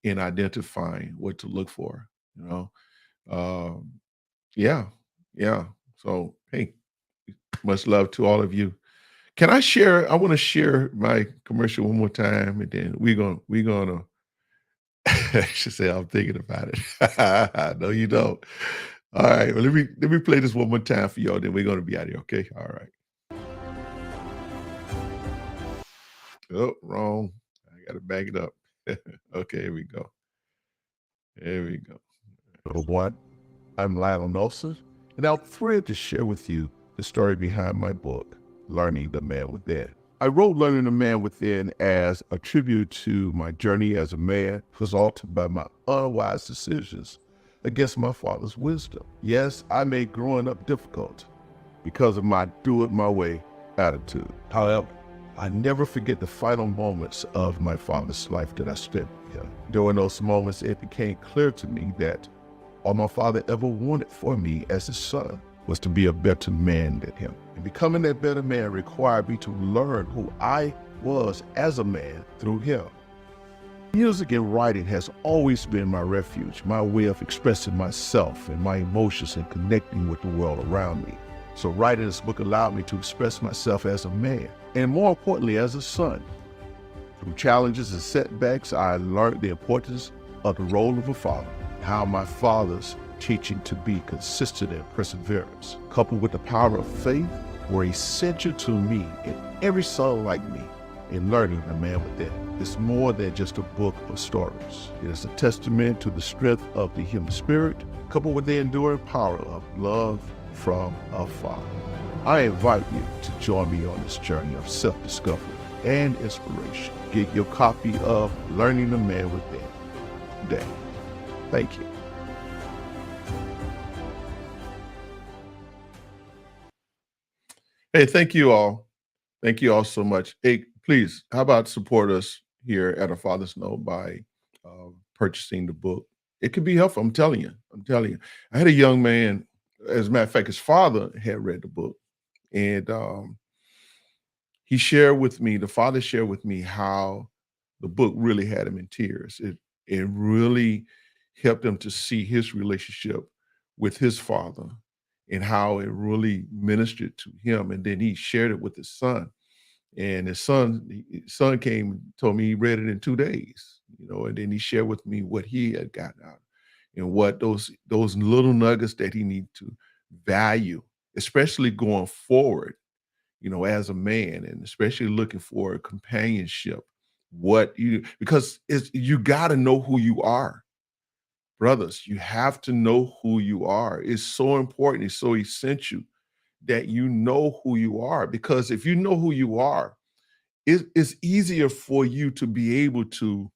in identifying what to look for, you know. Um, yeah, yeah. So hey, much love to all of you. Can I share? I want to share my commercial one more time, and then we're gonna she said, "I'm thinking about it." No, you don't. All right. Well, let me play this one more time for y'all. Then we're gonna be out of here. Okay. All right. Oh, wrong. I gotta back it up. Okay. Here we go. Here we go. One, I'm Lionel Nelson, and I'm thrilled to share with you the story behind my book, Learning the Man Within. I wrote Learning the Man Within as a tribute to my journey as a man, resulted by my unwise decisions against my father's wisdom. Yes, I made growing up difficult because of my do it my way attitude. However, I never forget the final moments of my father's life that I spent with him. During those moments, it became clear to me that all my father ever wanted for me as his son was to be a better man than him. And becoming that better man required me to learn who I was as a man through him. Music and writing has always been my refuge, my way of expressing myself and my emotions and connecting with the world around me. So writing this book allowed me to express myself as a man, and more importantly, as a son. Through challenges and setbacks, I learned the importance of the role of a father, how my father's teaching to be consistent and perseverance, coupled with the power of faith, were essential to me and every son like me in learning the man within. It's more than just a book of stories. It is a testament to the strength of the human spirit, coupled with the enduring power of love from a father. I invite you to join me on this journey of self-discovery and inspiration. Get your copy of Learning the Man Within today. Thank you. Hey, thank you all. Thank you all so much. Hey, please, how about support us here at A Father's Note by purchasing the book? It could be helpful. I'm telling you. I'm telling you. I had a young man, as a matter of fact, his father had read the book, and he shared with me, the father shared with me how the book really had him in tears. It really helped him to see his relationship with his father and how it really ministered to him. And then he shared it with his son. And his son came and told me he read it in 2 days, you know, and then he shared with me what he had gotten out and what those little nuggets that he need to value, especially going forward, you know, as a man, and especially looking for companionship. What you because it's you got to know who you are, brothers. You have to know who you are. It's so important. It's so essential that you know who you are, because if you know who you are, it's easier for you to be able to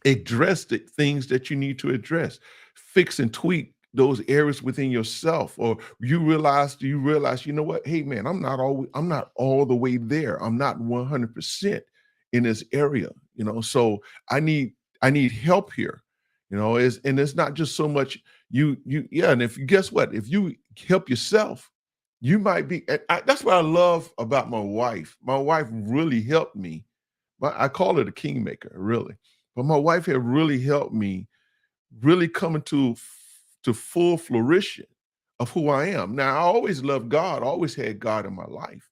address the things that you need to address, fix and tweak those areas within yourself, or you realize, you know what, hey man, I'm not all the way there. I'm not 100% in this area, you know. So I need help here, you know. It's not just so much yeah. And if you guess what, if you help yourself, you might be. And that's what I love about my wife. My wife really helped me. I call her the kingmaker, really. But my wife had really helped me really come to full flourishing of who I am. Now, I always loved God, always had God in my life.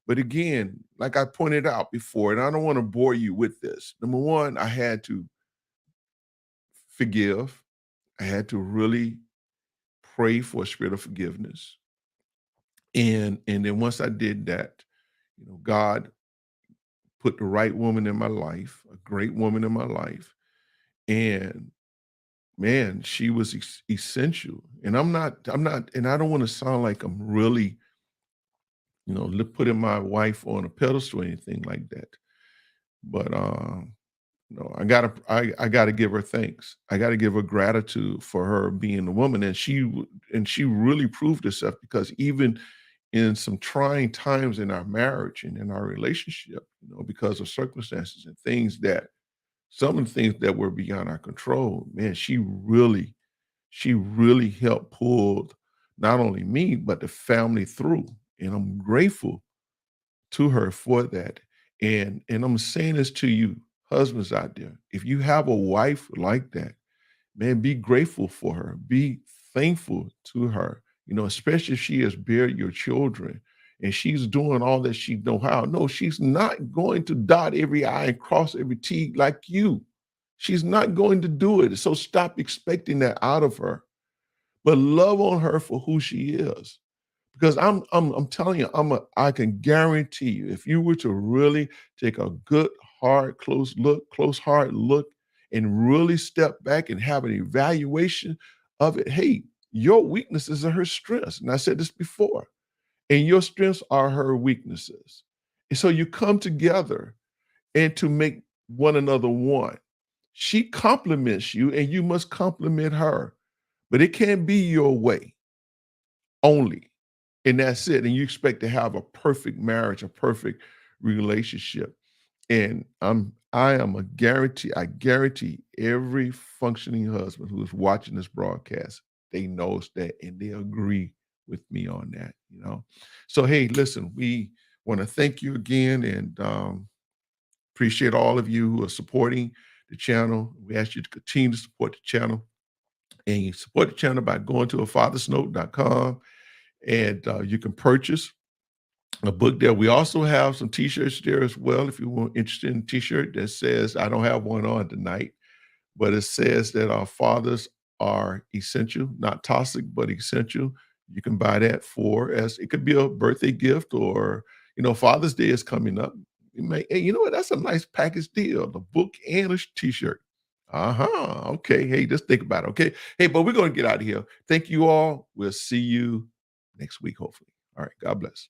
But again, like I pointed out before, and I don't want to bore you with this. Number one, I had to forgive. I had to really pray for a spirit of forgiveness. And then once I did that, you know, God put the right woman in my life, a great woman in my life. And man, she was essential. And I'm not, and I don't want to sound like I'm really, putting my wife on a pedestal or anything like that. But no, I gotta give her thanks. I gotta give her gratitude for her being a woman, and she really proved herself because even in some trying times in our marriage and in our relationship, because of circumstances and things that some of the things that were beyond our control, man, she really helped pull not only me but the family through, and I'm grateful to her for that. And I'm saying this to you, husbands out there. If you have a wife like that, man, be grateful for her. Be thankful to her. Especially if she has buried your children and she's doing all that she know how. No, she's not going to dot every I and cross every T like you. She's not going to do it. So stop expecting that out of her. But love on her for who she is. Because I'm telling you, I can guarantee you, if you were to really take a good, hard, close, hard look, and really step back and have an evaluation of it, hey, your weaknesses are her strengths. And I said this before, and your strengths are her weaknesses. And so you come together and to make one another one. She compliments you, and you must compliment her. But it can't be your way only. And that's it. And you expect to have a perfect marriage, a perfect relationship. And I guarantee every functioning husband who is watching this broadcast, they knows that and they agree with me on that. So hey, listen, we want to thank you again and appreciate all of you who are supporting the channel. We ask you to continue to support the channel and you support the channel by going to afathersnote.com and you can purchase a book there. We also have some t-shirts there as well. If you want interested in a t-shirt that says, I don't have one on tonight, but it says that our fathers are essential, not toxic, but essential. You can buy that for as it could be a birthday gift or, Father's Day is coming up. You may, hey, you know what? That's a nice package deal. The book and a t-shirt. Uh-huh. Okay. Hey, just think about it. Okay. Hey, but we're going to get out of here. Thank you all. We'll see you next week, hopefully. All right. God bless.